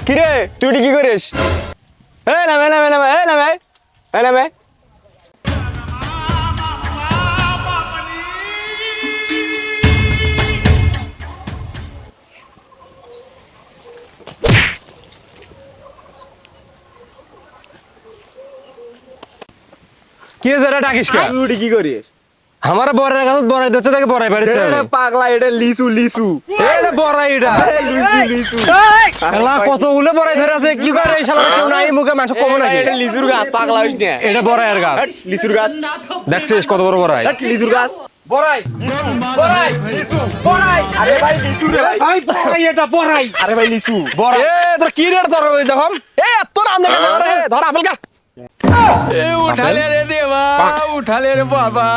কিরে তুই কি করিস? নামে নামে নামে নামে নামে। কি যারা ডাকিস কে? তুই কি করিস? আমার বড়ার কাছে বড়াই দিচ্ছে তাকে বড়াই পারিছে। এটা পাগলা, এটা লিসু লিসু। এটা বড়াই এটা। লিসু লিসু। শালা কতগুলো বড়াই ধরে আছে কি করে এই শালা কেউ নাই মুখে মাংস কম নাকি? এটা লিসুর গাছ, পাগলা হইস না। এটা বড়াইয়ের গাছ। লিসুর গাছ। দেখছিস কত বড় বড়াই? লিসুর গাছ। বড়াই বড়াই লিসু বড়াই। আরে ভাই লিসু রে ভাই। ভাই বড়াই এটা বড়াই। আরে ভাই লিসু। বড়াই। এ তোর কি রে তোর ওই দেখো। এত নাম দেখে রে ধর আপেল কা। উঠালে রে দেবা, উঠালে রে বাবা।